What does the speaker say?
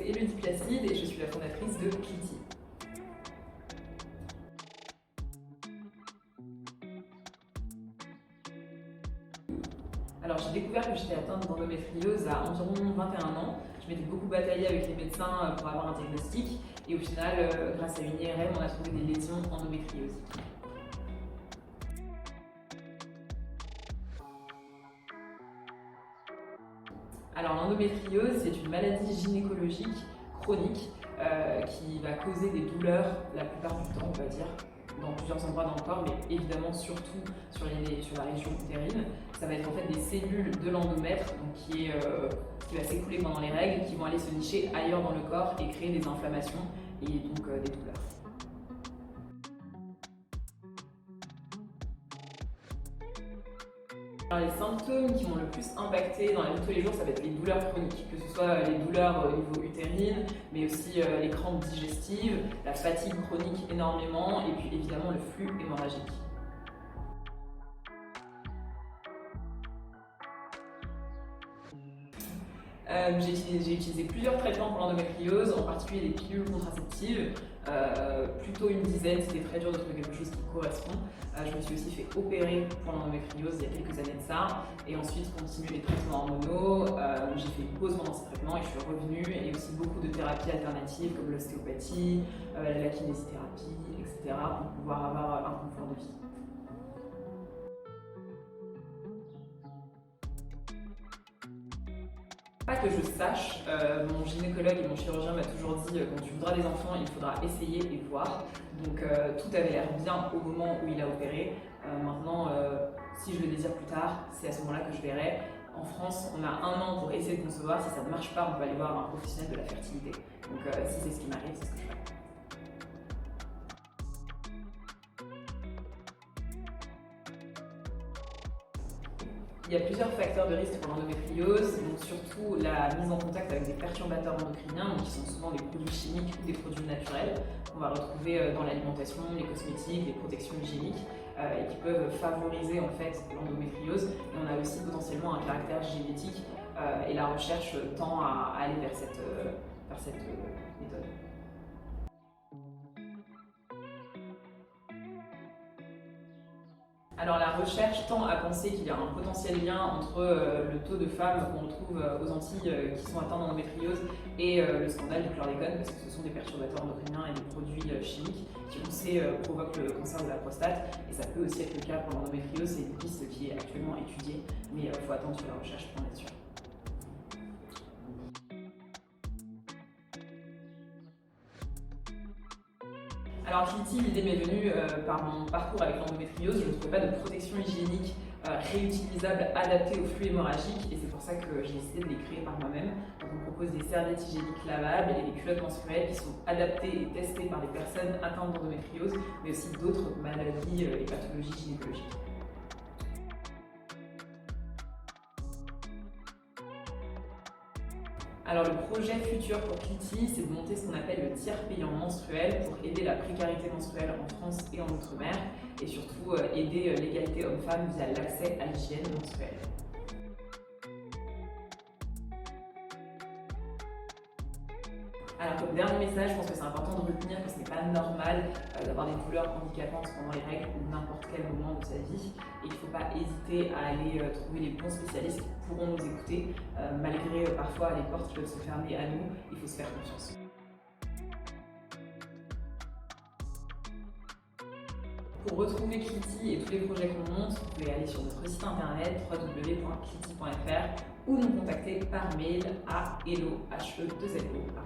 Élodie Placide et je suis la fondatrice de Cliti. Alors j'ai découvert que j'étais atteinte d'endométriose à environ 21 ans. Je m'étais beaucoup bataillée avec les médecins pour avoir un diagnostic et au final, grâce à une IRM, on a trouvé des lésions endométrioses. Alors l'endométriose, c'est une maladie gynécologique chronique qui va causer des douleurs la plupart du temps, on va dire, dans plusieurs endroits dans le corps, mais évidemment surtout sur la région utérine. Ça va être en fait des cellules de l'endomètre qui va s'écouler pendant les règles, qui vont aller se nicher ailleurs dans le corps et créer des inflammations et donc des douleurs. Alors, les symptômes qui m'ont le plus impacté dans la vie de tous les jours, ça va être les douleurs chroniques, que ce soit les douleurs au niveau utérine, mais aussi les crampes digestives, la fatigue chronique énormément, et puis évidemment le flux hémorragique. J'ai utilisé plusieurs traitements pour l'endométriose, en particulier des pilules contraceptives, plutôt une dizaine, c'était très dur de trouver quelque chose qui correspond. Je me suis aussi fait opérer pour l'endométriose il y a quelques années de ça, et ensuite continué les traitements hormonaux. J'ai fait une pause pendant ces traitements et je suis revenue, et aussi beaucoup de thérapies alternatives comme l'ostéopathie, la kinésithérapie, etc. pour pouvoir avoir un confort de vie. Pas que je sache, mon gynécologue et mon chirurgien m'a toujours dit quand tu voudras des enfants, il faudra essayer et voir. Donc tout avait l'air bien au moment où il a opéré. Maintenant, si je le désire plus tard, c'est à ce moment-là que je verrai. En France, on a 1 an pour essayer de concevoir. Si ça ne marche pas, on peut aller voir un professionnel de la fertilité. Donc si c'est ce qui m'arrive, c'est ce que je ferai. Il y a plusieurs facteurs de risque pour l'endométriose, donc surtout la mise en contact avec des perturbateurs endocriniens, qui sont souvent des produits chimiques ou des produits naturels qu'on va retrouver dans l'alimentation, les cosmétiques, les protections hygiéniques, et qui peuvent favoriser en fait l'endométriose. Et on a aussi potentiellement un caractère génétique, et la recherche tend à aller vers cette méthode. Alors la recherche tend à penser qu'il y a un potentiel lien entre le taux de femmes qu'on retrouve aux Antilles qui sont atteintes d'endométriose et le scandale du chlordécone, parce que ce sont des perturbateurs endocriniens et des produits chimiques qui, on sait, provoquent le cancer de la prostate, et ça peut aussi être le cas pour l'endométriose. C'est une piste qui est actuellement étudiée, mais il faut attendre sur la recherche pour en être sûr. Alors Cliti, l'idée m'est venue par mon parcours avec l'endométriose. Je ne trouvais pas de protection hygiénique réutilisable adaptée au flux hémorragique, et c'est pour ça que j'ai décidé de les créer par moi-même. Donc on propose des serviettes hygiéniques lavables et des culottes menstruelles qui sont adaptées et testées par des personnes atteintes d'endométriose, mais aussi d'autres maladies et pathologies gynécologiques. Alors le projet futur pour Cliti, c'est de monter ce qu'on appelle le tiers payant menstruel pour aider la précarité menstruelle en France et en Outre-mer, et surtout aider l'égalité homme-femme via l'accès à l'hygiène menstruelle. Alors comme dernier message, je pense que c'est important de retenir que ce n'est pas normal d'avoir des douleurs handicapantes pendant les règles ou n'importe quel moment de sa vie, et il ne faut pas hésiter à aller trouver les bons spécialistes qui pourront nous écouter, malgré parfois les portes qui peuvent se fermer à nous. Il faut se faire confiance. Pour retrouver Cliti et tous les projets qu'on monte, vous pouvez aller sur notre site internet www.cliti.fr ou nous contacter par mail à hello@cliti.fr.